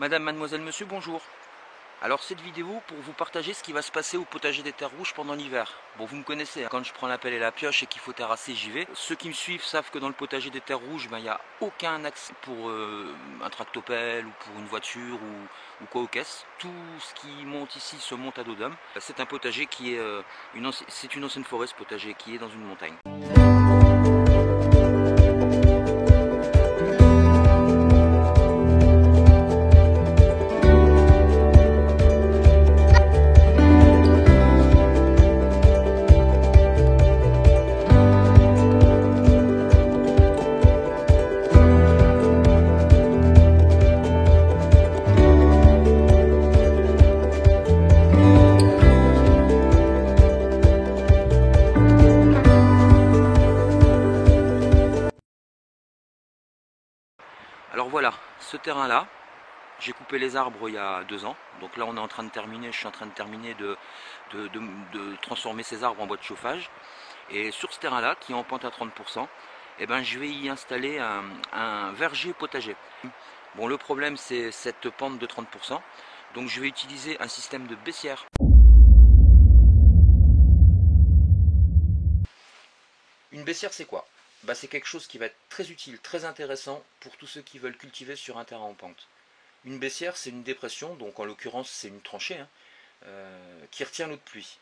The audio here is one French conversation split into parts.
Madame, mademoiselle, monsieur, bonjour. Alors cette vidéo pour vous partager ce qui va se passer au potager des terres rouges pendant l'hiver. Bon, vous me connaissez, hein, quand je prends la pelle et la pioche et qu'il faut terrasser, j'y vais. Ceux qui me suivent savent que dans le potager des terres rouges, il n'y a aucun accès pour un tractopelle ou pour une voiture ou quoi aux caisses. Tout ce qui monte ici se monte à dos d'homme. C'est un potager qui est c'est une ancienne forêt, ce potager qui est dans une montagne. Alors voilà, ce terrain-là, j'ai coupé les arbres il y a 2 ans. Donc là on est en train de terminer, je suis en train de terminer de transformer ces arbres en bois de chauffage. Et sur ce terrain-là, qui est en pente à 30%, eh ben, je vais y installer un verger potager. Bon, le problème c'est cette pente de 30%. Donc je vais utiliser un système de baissière. Une baissière c'est quoi? Bah, c'est quelque chose qui va être très utile, très intéressant pour tous ceux qui veulent cultiver sur un terrain en pente. Une baissière c'est une dépression, donc en l'occurrence c'est une tranchée, hein, qui retient l'eau de pluie.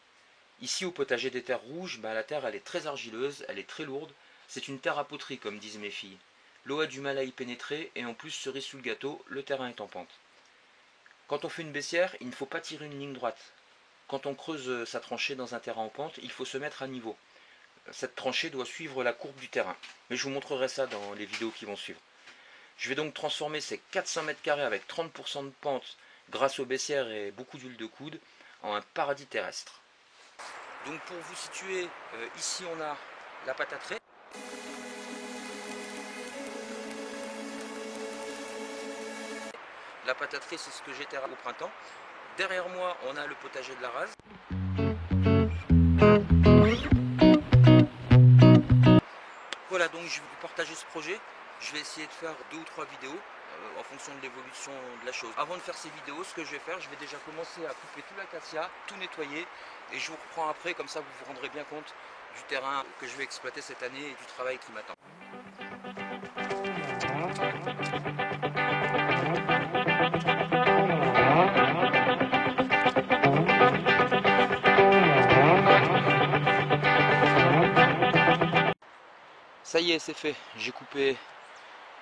Ici au potager des terres rouges, bah, la terre elle est très argileuse, elle est très lourde, c'est une terre à poterie comme disent mes filles. L'eau a du mal à y pénétrer et en plus cerise sous le gâteau, le terrain est en pente. Quand on fait une baissière, il ne faut pas tirer une ligne droite. Quand on creuse sa tranchée dans un terrain en pente, il faut se mettre à niveau. Cette tranchée doit suivre la courbe du terrain. Mais je vous montrerai ça dans les vidéos qui vont suivre. Je vais donc transformer ces 400 mètres carrés avec 30% de pente grâce aux baissières et beaucoup d'huile de coude en un paradis terrestre. Donc pour vous situer, ici on a la pâte à trait. La pâte à trait c'est ce que j'ai terrassé au printemps. Derrière moi on a le potager de la rase. Voilà, donc je vais vous partager ce projet. Je vais essayer de faire 2 ou 3 vidéos en fonction de l'évolution de la chose. Avant de faire ces vidéos, ce que je vais faire, je vais déjà commencer à couper tout l'acacia, tout nettoyer, et je vous reprends après, comme ça vous vous rendrez bien compte du terrain que je vais exploiter cette année et du travail qui m'attend. Ça y est, c'est fait. J'ai coupé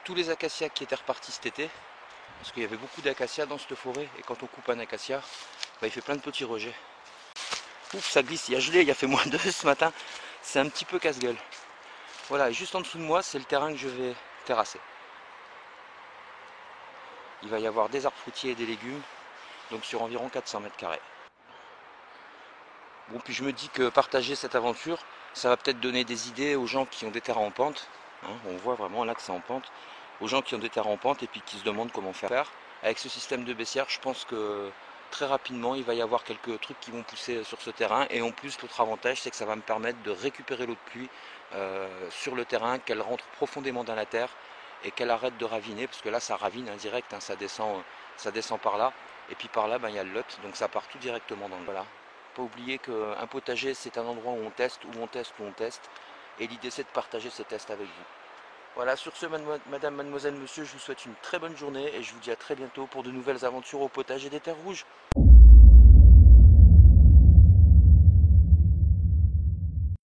tous les acacias qui étaient repartis cet été, parce qu'il y avait beaucoup d'acacias dans cette forêt, et quand on coupe un acacia, bah, il fait plein de petits rejets. Ouf, ça glisse, il y a gelé, il a fait moins 2 ce matin, c'est un petit peu casse-gueule. Voilà, et juste en dessous de moi, c'est le terrain que je vais terrasser. Il va y avoir des arbres fruitiers et des légumes, donc sur environ 400 mètres carrés. Bon, puis je me dis que partager cette aventure, ça va peut-être donner des idées aux gens qui ont des terrains en pente. Hein, on voit vraiment là que c'est en pente. Aux gens qui ont des terrains en pente et puis qui se demandent comment faire. Avec ce système de baissière, je pense que très rapidement, il va y avoir quelques trucs qui vont pousser sur ce terrain. Et en plus, l'autre avantage, c'est que ça va me permettre de récupérer l'eau de pluie sur le terrain, qu'elle rentre profondément dans la terre et qu'elle arrête de raviner, parce que là, ça ravine indirect, hein, ça descend par là. Et puis par là, ben, il y a le lot, donc ça part tout directement dans le... Voilà. Pas oublier qu'un potager c'est un endroit où on teste, et l'idée c'est de partager ces tests avec vous. Voilà, sur ce madame, mademoiselle, monsieur, je vous souhaite une très bonne journée et je vous dis à très bientôt pour de nouvelles aventures au potager des terres rouges.